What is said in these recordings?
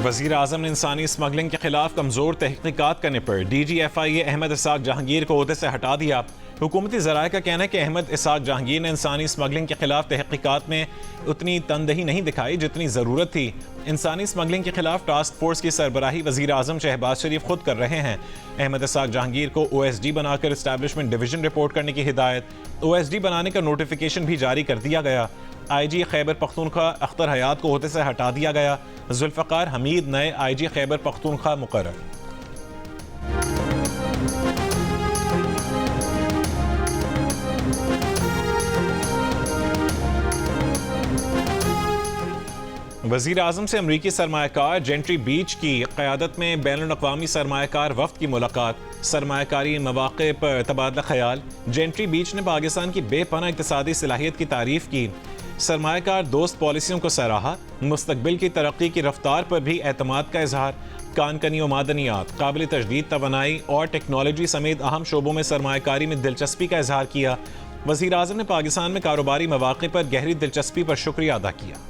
वज़ीर आज़म ने इंसानी स्मगलिंग के खिलाफ कमज़ोर तहक़ीक़ात करने पर DGFIA अहमद इसाक जहांगीर को ओहदे से हटा दिया। हुकूमती ज़राए का कहना है कि अहमद इसाक जहांगीर ने इंसानी स्मगलिंग के खिलाफ तहक़ीक़ात में उतनी तनदही नहीं दिखाई जितनी ज़रूरत थी। इंसानी स्मगलिंग के खिलाफ टास्क फोर्स की सरबराही वज़ीर आज़म शहबाज शरीफ खुद कर रहे हैं। अहमद इसाक जहांगीर को OSD बनाकर इस्टेब्लिशमेंट डिवीज़न रिपोर्ट करने की हिदायत, OSD बनाने का नोटिफिकेशन भी जारी कर दिया गया। IG खैबर पख्तूनख्वा अख्तर हयात को ओहदे से हटा दिया गया। जुल्फ़िकार हमीद नए IG खैबर पख्तूनख्वा मुकर्रर। वज़ीर आज़म से अमरीकी सरमायाकार जेंट्री बीच की क़यादत में बैनुल-अक़वामी सरमायाकार वफ़द की मुलाकात, सरमायाकारी मौक़े पर तबादला ख़याल। जेंट्री बीच ने पाकिस्तान की बेपनाह इक़्तिसादी सलाहियत की तारीफ़ की। सरमायाकार दोस्त पॉलिसियों को सराहा। मुस्तक़बिल की तरक्की की रफ्तार पर भी एतमाद का इजहार। कानकनी व मादनियात, काबिल तजदीद तवानाई और टेक्नोलॉजी समेत अहम शोबों में सरमायाकारी में दिलचस्पी का इजहार किया। वज़ीर आज़म ने पाकिस्तान में कारोबारी मौक़े पर गहरी दिलचस्पी पर शुक्रिया अदा किया।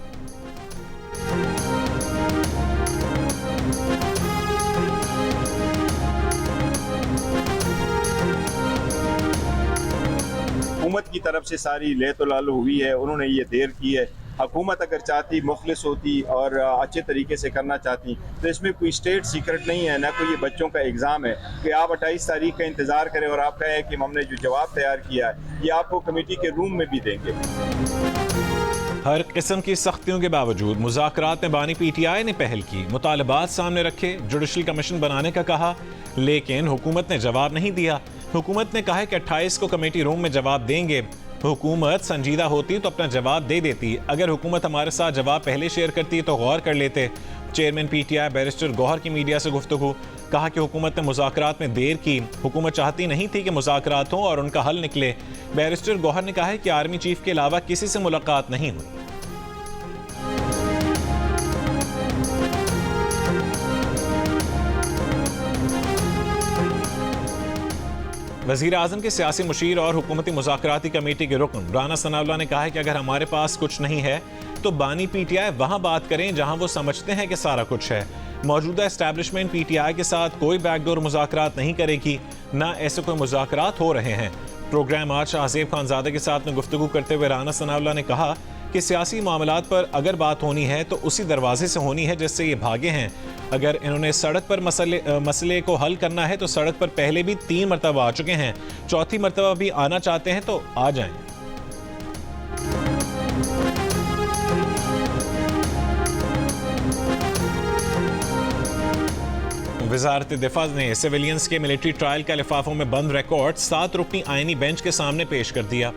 हुकूमत की तरफ से सारी लेतुलाल हुई है, उन्होंने ये देर की है। हुकूमत अगर चाहती, मुखलिस होती और अच्छे तरीके से करना चाहती तो इसमें कोई स्टेट सीक्रेट नहीं है, ना कोई ये बच्चों का एग्ज़ाम है कि आप 28 तारीख का इंतज़ार करें और आप कहें कि हमने जो जवाब तैयार किया है ये आपको कमेटी के रूम में भी देंगे। हर किस्म की सख्तियों के बावजूद मुज़ाकरात में बानी PTI ने पहल की, मुतालबात सामने रखे, जुडिशल कमीशन बनाने का कहा, लेकिन हुकूमत ने जवाब नहीं दिया। हुकूमत ने कहा कि 28 को कमेटी रूम में जवाब देंगे। हुकूमत संजीदा होती तो अपना जवाब दे देती। अगर हुकूमत हमारे साथ जवाब पहले शेयर करती तो गौर कर लेते। चेयरमैन PTI बैरिस्टर गौहर की मीडिया से गुफ्तगू, कहा कि हुकूमत ने मुज़ाकरात में देर की। हुकूमत चाहती नहीं थी कि मुज़ाकरात हों और उनका हल निकले। बैरिस्टर गौहर ने कहा है कि आर्मी चीफ के अलावा किसी से मुलाकात नहीं हुई। वज़ीर आज़म के सियासी मुशीर और हुकूमती मुज़ाकराती कमेटी के रुकन राना सनाउल्लाह ने कहा है कि अगर हमारे पास कुछ नहीं है तो बानी PTI वहाँ बात करें जहाँ वो समझते हैं कि सारा कुछ है। मौजूदा एस्टैब्लिशमेंट PTI के साथ कोई बैकडोर मुज़ाकरात नहीं करेगी, ना ऐसे कोई मुज़ाकरात हो रहे हैं। प्रोग्राम आज शाहज़ेब खानज़ादा के साथ में गुफ्तगू करते हुए राना सनाउल्लाह ने कहा कि सियासी मामलात पर अगर बात होनी है तो उसी दरवाजे से होनी है जिससे ये भागे हैं। अगर इन्होंने सड़क पर मसले को हल करना है तो सड़क पर पहले भी 3 मरतबा आ चुके हैं, चौथी मरतबा भी आना चाहते हैं तो आ जाएं। वज़ारत दिफा ने सिविलियंस के मिलिट्री ट्रायल के लिफाफों में बंद रिकॉर्ड 7 रुकनी आईनी बेंच के सामने पेश कर दिया।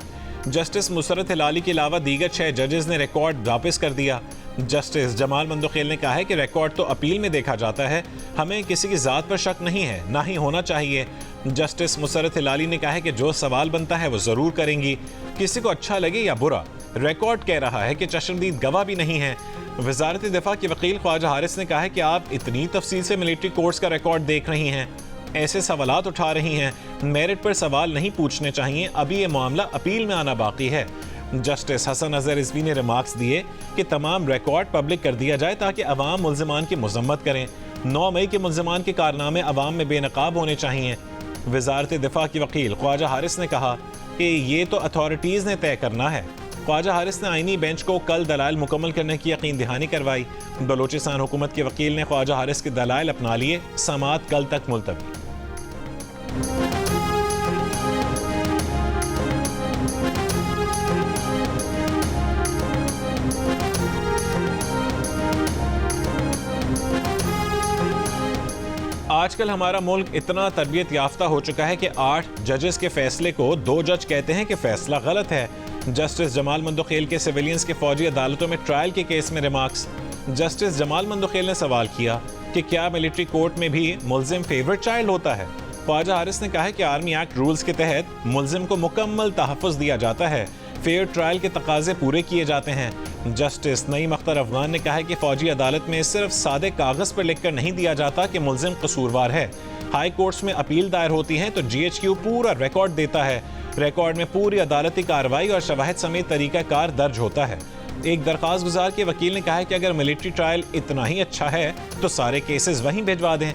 जस्टिस मुसरत हिलाली के अलावा दीगर 6 जजेस ने रिकॉर्ड वापस कर दिया। जस्टिस जमाल मंदोखेल ने कहा है कि रिकॉर्ड तो अपील में देखा जाता है, हमें किसी की ज़ात पर शक नहीं है, ना ही होना चाहिए। जस्टिस मुसरत हिलाली ने कहा है कि जो सवाल बनता है वो ज़रूर करेंगी, किसी को अच्छा लगे या बुरा। रिकॉर्ड कह रहा है कि चश्मदीद गवाह भी नहीं है। वज़ारत दिफा के वकील ख्वाजा हारिस ने कहा है कि आप इतनी तफसील से मिलिट्री कोर्ट्स का रिकॉर्ड देख रही हैं, ऐसे सवालात उठा रही हैं, मेरिट पर सवाल नहीं पूछने चाहिए, अभी ये मामला अपील में आना बाकी है। जस्टिस हसन अजहर रिजवी ने रिमार्क्स दिए कि तमाम रिकॉर्ड पब्लिक कर दिया जाए ताकि अवाम मुल्ज़िमान की मज़म्मत करें। 9 मई के मुल्ज़िमान के कारनामे अवाम में बेनकाब होने चाहिए। वज़ारत दिफा की वकील ख्वाजा हारिस ने कहा कि ये तो अथॉरिटीज़ ने तय करना है। ख्वाजा हारिस ने आईनी बेंच को कल दलाइल मुकम्मल करने की यकीन दहानी करवाई। बलोचिस्तान हुकूमत के वकील ने ख्वाजा हारिस के दलाइल अपना लिए। समाअत कल तक मुलतवी। आजकल हमारा मुल्क इतना तरबियत याफ्ता हो चुका है कि 8 जजेस के फैसले को 2 जज कहते हैं कि फैसला गलत है। जस्टिस जमाल मंदोखेल के सिविलियंस के फौजी अदालतों में ट्रायल के केस में रिमार्क्स। जस्टिस जमाल मंदोखेल ने सवाल किया कि क्या मिलिट्री कोर्ट में भी मुल्जिम फेवरेट चाइल्ड होता है। ख्वाजा हारिस ने कहा है कि आर्मी एक्ट रूल्स के तहत मुल्जिम को मुकम्मल तहफ़्फ़ुज़ दिया जाता है, फेयर ट्रायल के तकाजे पूरे किए जाते हैं। जस्टिस नईम अख्तर अफगान ने कहा है कि फौजी अदालत में सिर्फ सादे कागज़ पर लिखकर नहीं दिया जाता कि मुल्जिम कसूरवार है। हाई कोर्ट्स में अपील दायर होती है तो GHQ पूरा रिकॉर्ड देता है। रिकॉर्ड में पूरी अदालती कार्रवाई और शवाहिद समेत तरीक़ाकार दर्ज होता है। एक दरख्वास्त गुजार के वकील ने कहा है कि अगर मिलिट्री ट्रायल इतना ही अच्छा है तो सारे केसेस वहीं भिजवा दें।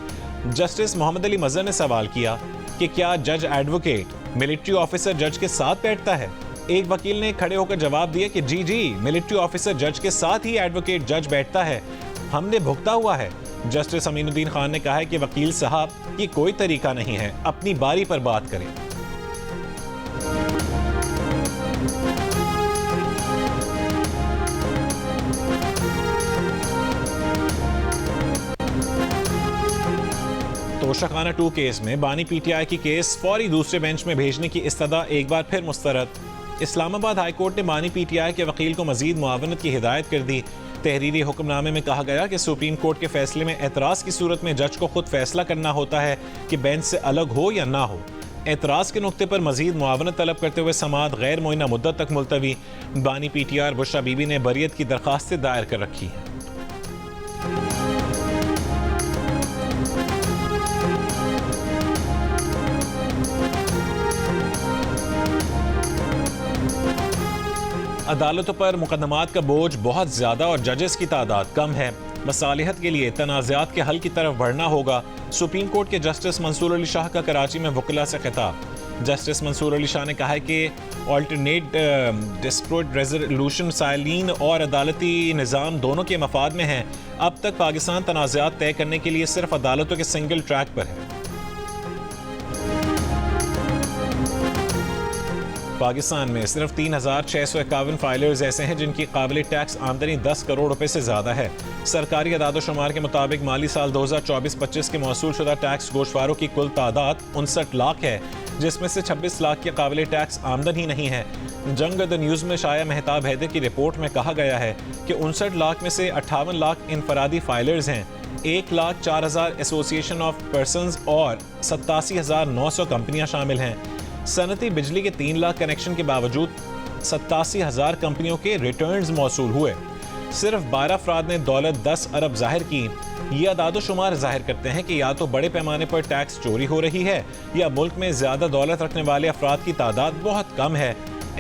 जस्टिस मोहम्मद अली मजहर ने सवाल किया कि क्या जज एडवोकेट मिलिट्री ऑफिसर जज के साथ बैठता है। एक वकील ने खड़े होकर जवाब दिया कि जी मिलिट्री ऑफिसर जज के साथ ही एडवोकेट जज बैठता है, हमने भुगता हुआ है। जस्टिस अमीनुद्दीन खान ने कहा है कि वकील साहब ये कोई तरीका नहीं है, अपनी बारी पर बात करें। तोशाखाना 2 केस में बानी पीटीआई की केस फौरी दूसरे बेंच में भेजने की इस्तदा एक बार फिर मुस्तरद। इस्लामाबाद हाई कोर्ट ने बानी पीटीआई के वकील को मजीद मुआवनत की हिदायत कर दी। तहरीरी हुक्मनामे में कहा गया कि सुप्रीम कोर्ट के फैसले में एतराज़ की सूरत में जज को खुद फैसला करना होता है कि बेंच से अलग हो या ना हो। एतराज़ के नुक्ते पर मजीद मुआवनत तलब करते हुए समाअत गैर मुइन्ना मुद्दत तक मुलतवी। बानी पीटीआई और बुशरा बीबी ने बरियत की दरख्वास्तें दायर कर रखी हैं। अदालतों पर मुकदमात का बोझ बहुत ज़्यादा और जजेस की तादाद कम है। मसालिहत के लिए तनाज़ात के हल की तरफ बढ़ना होगा। सुप्रीम कोर्ट के जस्टिस मंसूर अली शाह का कराची में वकीला से खिताब। जस्टिस मंसूर अली शाह ने कहा है कि ऑल्टरनेट डिस्प्यूट रेजोल्यूशन साइलिन और अदालती निज़ाम दोनों के मफाद में है। अब तक पाकिस्तान तनाज़ात तय करने के लिए सिर्फ अदालतों के सिंगल ट्रैक पर है। पाकिस्तान में सिर्फ 3,651 फाइलर्स ऐसे हैं जिनकी काबिल टैक्स आमदनी 10 करोड़ रुपए से ज़्यादा है। सरकारी अदाद-ओ-शुमार के मुताबिक माली साल 2024-25 के मौसूल शुदा टैक्स गोशवारों की कुल तादाद 59 लाख है, जिसमें से 26 लाख की काबिल टैक्स आमदन ही नहीं है। जंग द न्यूज़ में शाया मेहताब हैदर की रिपोर्ट में कहा गया है कि 59 लाख में से 58 लाख इनफरादी फाइलर्स हैं, 1,04,000 एसोसिएशन ऑफ पर्सनस और 87,900 कंपनियां शामिल हैं। सनती बिजली के 3 लाख कनेक्शन के बावजूद 87,000 कंपनियों के रिटर्न्स मौसूल हुए। सिर्फ 12 अफराद ने दौलत 10 अरब जाहिर की। ये अदाद-ओ-शुमार जाहिर करते हैं कि या तो बड़े पैमाने पर टैक्स चोरी हो रही है या मुल्क में ज़्यादा दौलत रखने वाले अफराद की तादाद बहुत कम है।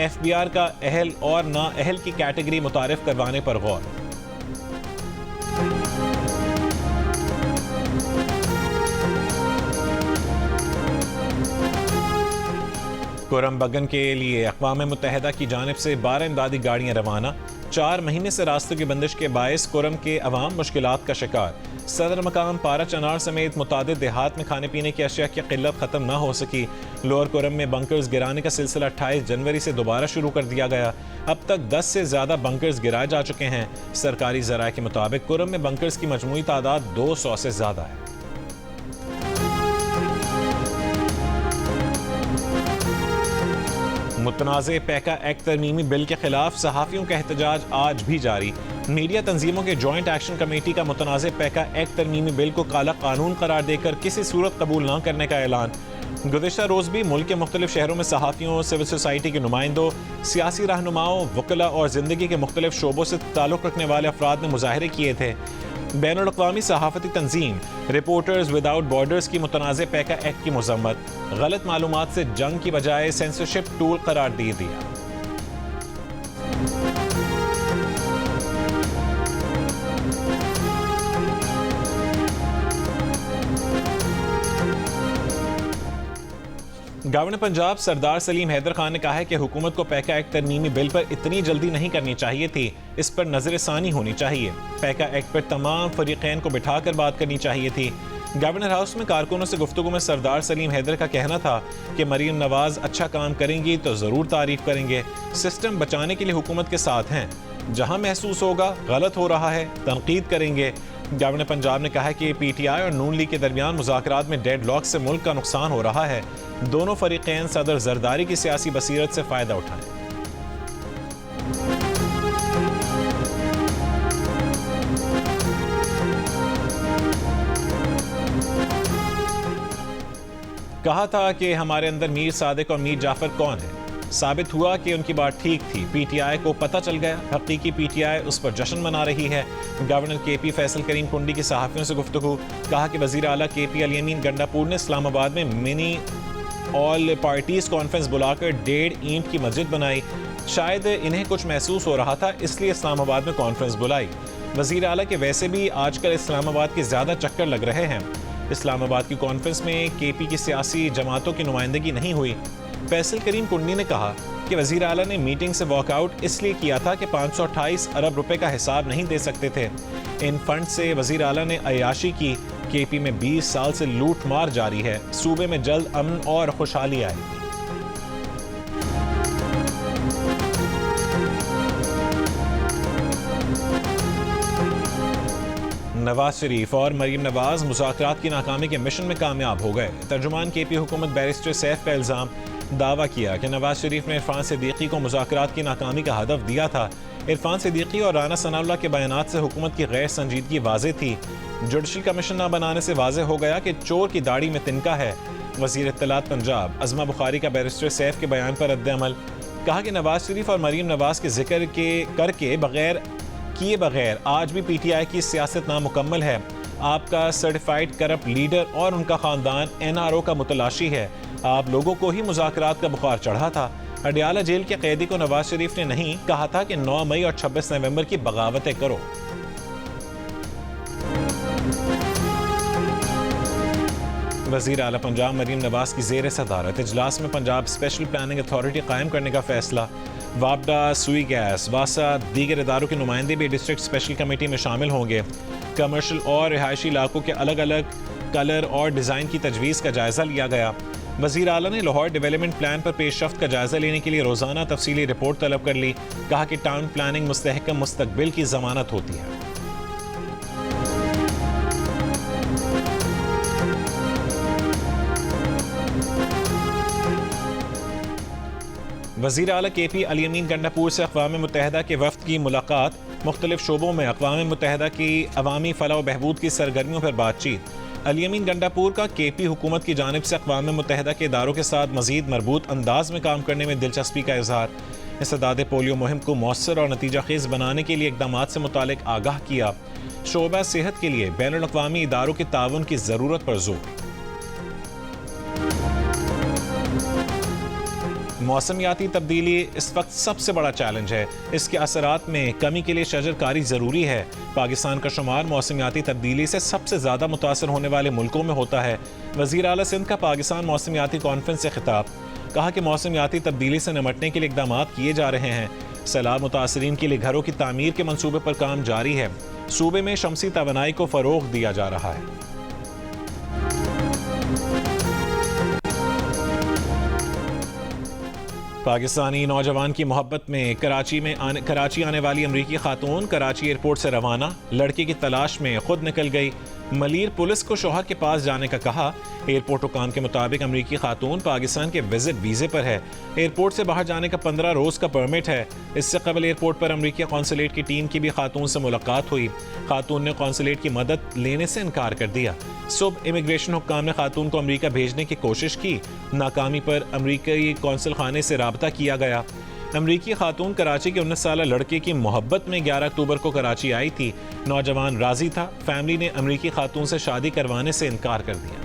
FBR का अहल और नाअहल की कैटेगरी मुतारिफ करवाने पर गौर। कुरम बगन के लिए अक़वाम मुत्तहिदा की जानिब से 12 इमदादी गाड़ियाँ रवाना। 4 महीने से रास्तों की बंदिश के बायस कुरम के अवाम मुश्किलात का शिकार। सदर मकाम पारा चनार समेत मुतादिद देहात में खाने पीने की अशिया की किल्लत ख़त्म ना हो सकी। लोअर कुरम में बंकर्स गिराने का सिलसिला 28 जनवरी से दोबारा शुरू कर दिया गया। अब तक 10 से ज़्यादा बंकर्स गिराए जा चुके हैं। सरकारी ज़राए के मुताबिक कुरम में बंकर्स की मजमूई तादाद 200 से ज़्यादा है। मुतनाज़े पैका एक्ट तरमीमी बिल के खिलाफ सहाफ़ियों का एहतजाज आज भी जारी। मीडिया तंजीमों के जॉइंट एक्शन कमेटी का मुतनाज़े पैका एक्ट तरमीमी बिल को काला कानून करार देकर किसी सूरत कबूल न करने का ऐलान। गुज़िश्ता रोज़ भी मुल्क के मुख्तलिफ शहरों में सहाफ़ियों, सिविल सोसाइटी के नुमाइंदों, सियासी रहनुमाओं, वकला और ज़िंदगी के मुख्तलिफ शोबों से ताल्लुक़ रखने वाले अफराद ने मुजाहरे किए थे। बैनुल-अक़वामी सहाफ़ती तंजीम रिपोर्टर्स विदाउट बॉर्डर्स की मुतनाज़े पैका एक्ट की मज़म्मत। गलत मालूमात से जंग की बजाय सेंसरशिप टूल करार दे दिया। गवर्नर पंजाब सरदार सलीम हैदर खान ने कहा है कि हुकूमत को पैका एक्ट तरमीमी बिल पर इतनी जल्दी नहीं करनी चाहिए थी, इस पर नजरसानी होनी चाहिए। पैका एक्ट पर तमाम फरीक़ैन को बिठाकर बात करनी चाहिए थी। गवर्नर हाउस में कारकुनों से गुफ्तगू में सरदार सलीम हैदर का कहना था कि मरीम नवाज अच्छा काम करेंगी तो ज़रूर तारीफ करेंगे। सिस्टम बचाने के लिए हुकूमत के साथ हैं, जहां महसूस होगा गलत हो रहा है तनकीद करेंगे। गवर्नर पंजाब ने कहा कि PTI और नून लीग के दरमियान मुज़ाकरात में डेडलॉक से मुल्क का नुकसान हो रहा है। दोनों फरीक़ैन सदर जरदारी की सियासी बसीरत से फ़ायदा उठाएं। कहा था कि हमारे अंदर मीर सादिक और मीर जाफर कौन है। साबित हुआ कि उनकी बात ठीक थी। PTI को पता चल गया, हकीकी PTI उस पर जश्न मना रही है। गवर्नर KP फैसल करीम कुंडी की सहाफ़ियों से गुफ्तगू। कहा कि वज़ीर आला KP अली अमीन गंडापुर ने इस्लामाबाद में मिनी ऑल पार्टीज कॉन्फ्रेंस बुलाकर 1.5 ईंट की मस्जिद बनाई। शायद इन्हें कुछ महसूस हो रहा था, इसलिए इस्लामाबाद में कॉन्फ्रेंस बुलाई। वज़ीर आला के वैसे भी आजकल इस्लामाबाद के ज़्यादा चक्कर लग रहे हैं। इस्लामाबाद की कॉन्फ्रेंस में केपी की सियासी जमातों की नुमाइंदगी नहीं हुई। फैसल करीम कुंडी ने कहा कि वज़ीर आला ने मीटिंग से वॉकआउट इसलिए किया था कि 528 अरब रुपए का हिसाब नहीं दे सकते थे। इन फंड से वज़ीर आला ने अयाशी की। केपी में 20 साल से लूट मार जारी है। सूबे में जल्द अमन और खुशहाली आएगी। नवाज शरीफ और मरीम नवाज मुज़ाकरात की नाकामी के मिशन में कामयाब हो गए। तर्जुमान केपी हुकूमत बैरिस्टर सैफ का इल्ज़ाम, दावा किया कि नवाज शरीफ ने इरफान सिद्दीकी को मुज़ाकरात की नाकामी का हदफ दिया था। इरफान सिद्दीकी और राना सनाउल्लाह के बयानात से हुकूमत की गैर संजीदगी वाज़ेह थी। जुडिशल कमीशन न बनाने से वाज़ेह हो गया कि चोर की दाढ़ी में तिनका है। वज़ीर इत्तलात पंजाब अज़मा बुखारी का बैरिस्टर सैफ के बयान पर रद्द-ए-अमल, कहा कि नवाज शरीफ और मरीम नवाज के जिक्र करके किए बगैर आज भी पीटीआई की सियासत नामुकम्मल है। आपका सर्टिफाइड करप्ट लीडर और उनका खानदान एनआरओ का मुतलाशी है। आप लोगों को ही मुज़ाकरात का बुखार चढ़ा था। अडियाला जेल के कैदी को नवाज शरीफ ने नहीं कहा था कि 9 मई और 26 नवंबर की बगावतें करो। वज़ीर आला पंजाब मरीम नवाज की ज़ेर सदारत इजलास में पंजाब स्पेशल प्लानिंग अथॉरिटी कायम करने का फैसला। वापडा, सुई गैस, वासा, दीगर इदारों के नुमाइंदे भी डिस्ट्रिक्ट स्पेशल कमेटी में शामिल होंगे। कमर्शियल और रिहायशी इलाकों के अलग अलग कलर और डिज़ाइन की तजवीज़ का जायज़ा लिया गया। वज़ीर आला ने लाहौर डेवलपमेंट प्लान पर पेशरफ्त का जायज़ा लेने के लिए रोज़ाना तफसीली रिपोर्ट तलब कर ली। कहा कि टाउन प्लानिंग मुस्तहकम मुस्तकबिल की ज़मानत होती है। वज़ीर आला केपी अली अमीन गंडापुर से अक़वाम मुत्तहिदा के वफ़द की मुलाकात। मुख्तलिफ शोबों में अक़वाम मुत्तहिदा की अवामी फ़लाह व बहबूद की सरगर्मियों पर बातचीत। अली अमीन गंडापुर का केपी हुकूमत की जानिब से अक़वाम मुत्तहिदा के इदारों के साथ मज़ीद मरबूत अंदाज में काम करने में दिलचस्पी का इज़हार। इस्तेदाद पोलियो मुहिम को मौसर और नतीजा खेज़ बनाने के लिए इक़दामात से मुतालिक आगाह किया। शोबा सेहत के लिए बैनुल अक़वामी इदारों के ताउन की ज़रूरत पर जोर। मौसमियाती तब्दीली इस वक्त सबसे बड़ा चैलेंज है। इसके असरात में कमी के लिए शजरकारी ज़रूरी है। पाकिस्तान का शुमार मौसमियाती तब्दीली से सबसे ज़्यादा मुतासर होने वाले मुल्कों में होता है। वज़ीर आला सिंध का पाकिस्तान मौसमियाती कॉन्फ्रेंस से खिताब, कहा कि मौसमियाती तब्दीली से निमटने के लिए इक़दामात किए जा रहे हैं। सैलाब मुतासरीन के लिए घरों की तामीर के मनसूबे पर काम जारी है। सूबे में शमसी तवानाई को फ़रोग़ दिया जा रहा है। पाकिस्तानी नौजवान की मोहब्बत में कराची आने वाली अमरीकी खातून कराची एयरपोर्ट से रवाना। लड़के की तलाश में खुद निकल गई। मलीर पुलिस को शौहर के पास जाने का कहा। एयरपोर्ट हुकाम के मुताबिक अमरीकी खातून पाकिस्तान के विजिट वीज़े पर है। एयरपोर्ट से बाहर जाने का 15 रोज़ का परमिट है। इससे कबल एयरपोर्ट पर अमरीकी कौंसलेट की टीम की भी खातून से मुलाकात हुई। खातून ने कौंसलेट की मदद लेने से इनकार कर दिया। सुबह इमिग्रेशन हुक्काम ने खातून को अमरीका भेजने की कोशिश की। नाकामी पर अमरीकी कौंसल खाने से राबता किया गया। अमरीकी खातून कराची के 19 साल लड़के की मोहब्बत में 11 अक्टूबर को कराची आई थी। नौजवान राजी था। फैमिली ने अमरीकी खातून से शादी करवाने से इनकार कर दिया।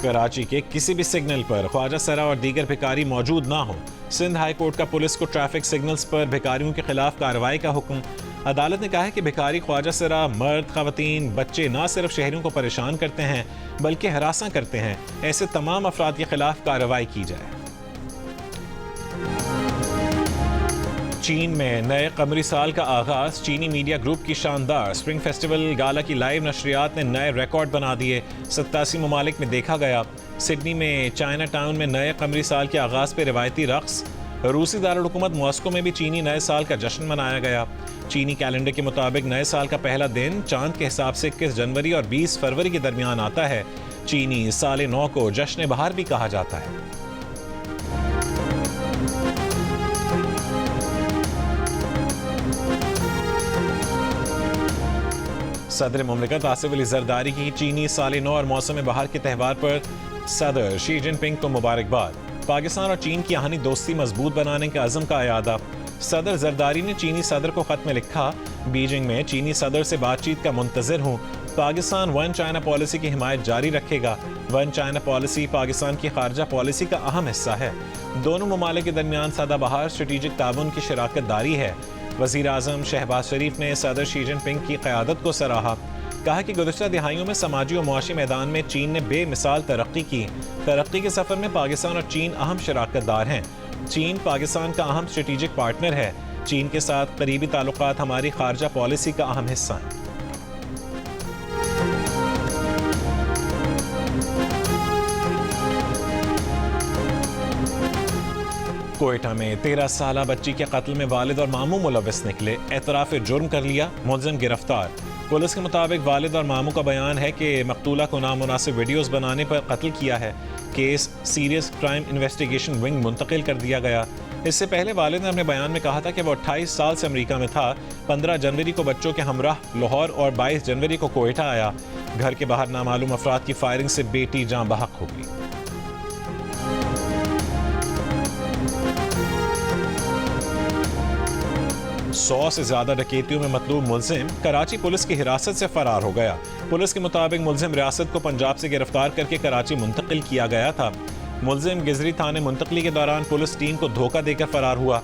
कराची के किसी भी सिग्नल पर ख्वाजा सरा और दीगर भिखारी मौजूद ना हो। सिंध हाई कोर्ट का पुलिस को ट्रैफिक सिग्नल्स पर भिखारियों के खिलाफ कार्रवाई का हुक्म। अदालत ने कहा है कि भिखारी ख्वाजा सरा मर्द, खवातीन, बच्चे न सिर्फ शहरियों को परेशान करते हैं बल्कि हरासा करते हैं। ऐसे तमाम अफराद के खिलाफ कार्रवाई की जाए। चीन में नए कमरी साल का आगाज। चीनी मीडिया ग्रुप की शानदार स्प्रिंग फेस्टिवल गाला की लाइव नशरियात ने नए रिकॉर्ड बना दिए। 87 ममालिक में देखा गया। सिडनी में चाइना टाउन में नए कमरी साल के आगाज पर रिवायती रक्स। रूसी दारुल हुकूमत मॉस्को में भी चीनी नए साल का जश्न मनाया गया। चीनी कैलेंडर के मुताबिक नए साल का पहला दिन चांद के हिसाब से 21 जनवरी और 20 फरवरी के दरमियान आता है। चीनी साल नौ को जश्न बहार भी कहा जाता है। सदर मुमलिकत आसिफ अली जरदारी की चीनी साल नौ और मौसम बहार के त्यौहार पर सदर शी जिनपिंग को मुबारकबाद। पाकिस्तान और चीन की आहनी दोस्ती मजबूत बनाने के अज़म का अयादा। सदर जरदारी ने चीनी सदर को खत में लिखा, बीजिंग में चीनी सदर से बातचीत का मुंतज़िर हूँ। पाकिस्तान वन चाइना पॉलिसी की हिमायत जारी रखेगा। वन चाइना पॉलिसी पाकिस्तान की खारजा पॉलिसी का अहम हिस्सा है। दोनों ममालिक के दरमियान सदाबहार स्ट्रेटेजिक ताउन की शराकत दारी है। वज़ीर आज़म शहबाज शरीफ ने सदर शी जिनपिंग की क़यादत को सराहा। कहा कि गुज़श्ता दिहाइयों में समाजी और मुआशी मैदान में चीन ने बेमिसाल तरक्की की। तरक्की के सफ़र में पाकिस्तान और चीन अहम शराकतदार हैं। चीन पाकिस्तान का अहम स्ट्रेटेजिक पार्टनर है। चीन के साथ करीबी ताल्लुकात हमारी खारजा पॉलिसी का अहम हिस्सा हैं। कोयटा में 13 साला बच्ची के कत्ल में वालिद और मामू मुलव्वस निकले। एतराफ़ जुर्म कर लिया, मुलज़िम गिरफ्तार। पुलिस के मुताबिक वालिद और मामू का बयान है कि मकतूला को नामुनासिब वीडियोस बनाने पर कत्ल किया है। Case serious crime investigation wing मुंतकिल कर दिया गया। इससे पहले वालिद ने अपने बयान में कहा था कि वो 28 साल से अमेरिका में था। 15 जनवरी को बच्चों के हमराह लाहौर और 22 जनवरी को कोयटा आया। घर के बाहर नामालूम अफराद की फायरिंग से बेटी जाँ बहक हो गई। सौ से ज्यादा डकैतियों में मतलूब मुलजिम कराची पुलिस की हिरासत से फरार हो गया। पुलिस के मुताबिक मुलजिम रियासत को पंजाब से गिरफ्तार करके कराची मुंतकिल किया गया था। मुलजिम गिजरी थाने मुंतकली के दौरान पुलिस टीम को धोखा देकर फरार हुआ।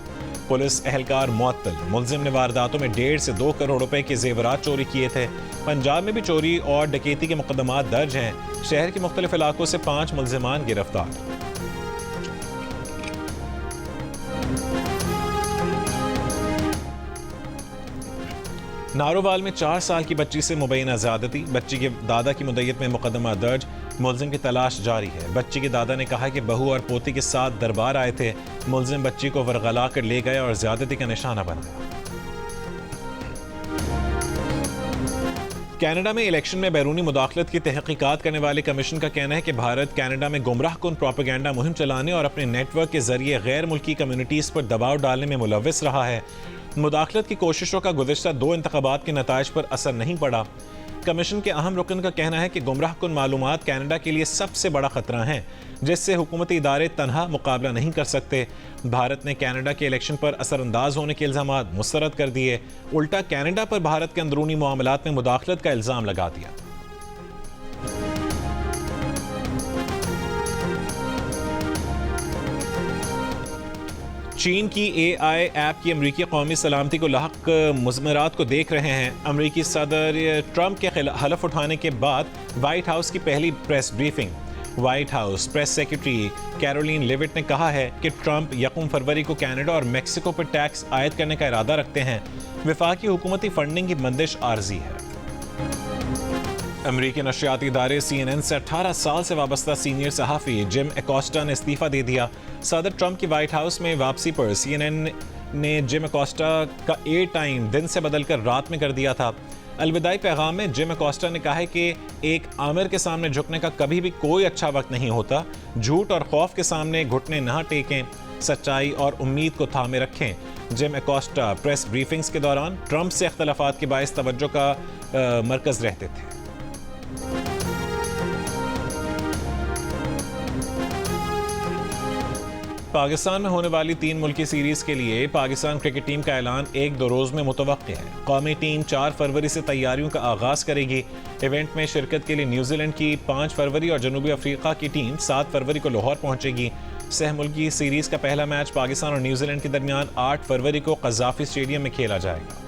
पुलिस एहलकार मुअत्तल। मुलजिम ने वारदातों में 1.5 से 2 करोड़ रुपए के जेवरात चोरी किए थे। पंजाब में भी चोरी और डकैती के मुकदमात दर्ज हैं। शहर के मुख्तलिफ इलाकों से 5 मुलजिमान गिरफ्तार। नारोवाल में 4 साल की बच्ची से मुबैना ज़्यादती। बच्ची के दादा की मुद्दत में मुकदमा दर्ज। मुलजिम की तलाश जारी है। बच्ची के दादा ने कहा कि बहू और पोती के साथ दरबार आए थे। मुलजिम बच्ची को वरगला कर ले गया और ज़्यादती का निशाना बनाया। कनाडा में इलेक्शन में बैरूनी मुदाखलत की तहकीकात करने वाले कमीशन का कहना है कि भारत कनाडा में गुमराह कुन प्रोपेगेंडा मुहिम चलाने और अपने नेटवर्क के जरिए गैर मुल्की कम्युनिटीज़ पर दबाव डालने में मुलव्वस रहा है। मुदाखलत की कोशिशों का गुज़श्ता 2 इंतखाबात के नताइज पर असर नहीं पड़ा। कमीशन के अहम रुकन का कहना है कि गुमराह कुन मालूमात कनाडा के लिए सबसे बड़ा खतरा है, जिससे हुकूमती इदारे तनहा मुकाबला नहीं कर सकते। भारत ने कनाडा के इलेक्शन पर असरअंदाज होने के इल्ज़ामात मुस्तरद कर दिए। उल्टा कनाडा पर भारत के अंदरूनी मामलात में मुदाखलत का इल्ज़ाम लगा दिया। चीन की AI ऐप की अमरीकी कौमी सलामती को लाहक मुज़मरात को देख रहे हैं। अमरीकी सदर ट्रंप के हलफ उठाने के बाद वाइट हाउस की पहली press briefing. White house press secretary Karoline Leavitt ने कहा है कि ट्रंप 1 फरवरी को कनाडा और मेक्सिको पर टैक्स आयद करने का इरादा रखते हैं। वफाकी हुकूमती फंडिंग की बंदिश आर्जी है। अमरीकी नशरियाती इदारे CNN से 18 साल से वाबस्ता सीनियर सहाफ़ी जिम एकोस्टा ने इस्तीफ़ा दे दिया। सदर ट्रंप की वाइट हाउस में वापसी पर CNN ने जिम एकोस्टा का एयर टाइम दिन से बदलकर रात में कर दिया था। अलविदाई पैगाम में जिम एकोस्टा ने कहा है कि एक आमिर के सामने झुकने का कभी भी कोई अच्छा वक्त नहीं होता। झूठ और खौफ के सामने घुटने ना टेकें, सच्चाई और उम्मीद को थामे रखें। जिम एकोस्टा प्रेस ब्रीफिंग्स के दौरान ट्रंप से इख्तलाफात के बायस तवज्जो का मरकज़ रहते थे। पाकिस्तान में होने वाली 3 मुल्की सीरीज के लिए पाकिस्तान क्रिकेट टीम का ऐलान 1-2 रोज में मुतवक्किल है। कौमी टीम 4 फरवरी से तैयारियों का आगाज करेगी। इवेंट में शिरकत के लिए न्यूजीलैंड की 5 फरवरी और जनूबी अफ्रीका की टीम 7 फरवरी को लाहौर पहुंचेगी। सह मुल्की सीरीज का पहला मैच पाकिस्तान और न्यूजीलैंड के दरमियान 8 फरवरी को कज़ाफी स्टेडियम में खेला जाएगा।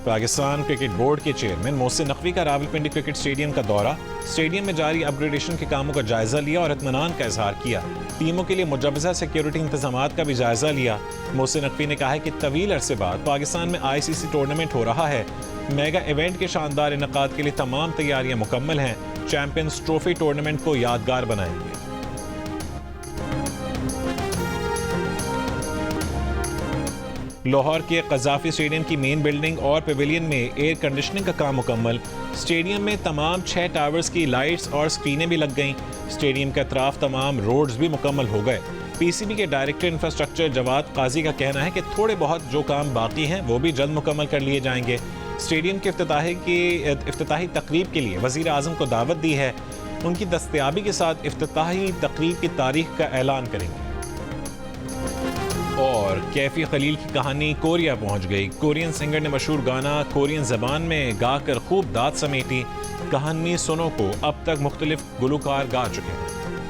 पाकिस्तान क्रिकेट बोर्ड के चेयरमैन मोहसिन नकवी का रावलपिंडी क्रिकेट स्टेडियम का दौरा, स्टेडियम में जारी अपग्रेडेशन के कामों का जायजा लिया और इत्मीनान का इजहार किया। टीमों के लिए मुजव्वज़ा सिक्योरिटी इंतजामात का भी जायजा लिया। मोहसिन नकवी ने कहा है कि तवील अरसे बाद पाकिस्तान में ICC टूर्नामेंट हो रहा है। मेगा इवेंट के शानदार इनकाद के लिए तमाम तैयारियां मुकम्मल हैं। चैंपियंस ट्रॉफी टूर्नामेंट को यादगार बनाएंगे। लाहौर के कज़ाफी स्टेडियम की मेन बिल्डिंग और पेविलियन में एयर कंडीशनिंग का काम मुकम्मल। स्टेडियम में तमाम 6 टावर्स की लाइट्स और स्क्रीनें भी लग गईं। स्टेडियम के अतराफ तमाम रोड्स भी मुकम्मल हो गए। PCB के डायरेक्टर इंफ्रास्ट्रक्चर जवाद काजी का कहना है कि थोड़े बहुत जो काम बाकी हैं वो भी जल्द मुकम्मल कर लिए जाएंगे। स्टेडियम के इफ्तिताही तकरीब के लिए वज़ीर आज़म को दावत दी है। उनकी दस्तयाबी के साथ इफ्तिताही तकरीब की तारीख का ऐलान करेंगे। और कैफी खलील की कहानी कोरिया पहुंच गई। कोरियन सिंगर ने मशहूर गाना कोरियन जबान में गाकर खूब दाद समेटी। कहानी सुनो को अब तक मुख्तलिफ गुलकार गा चुके हैं।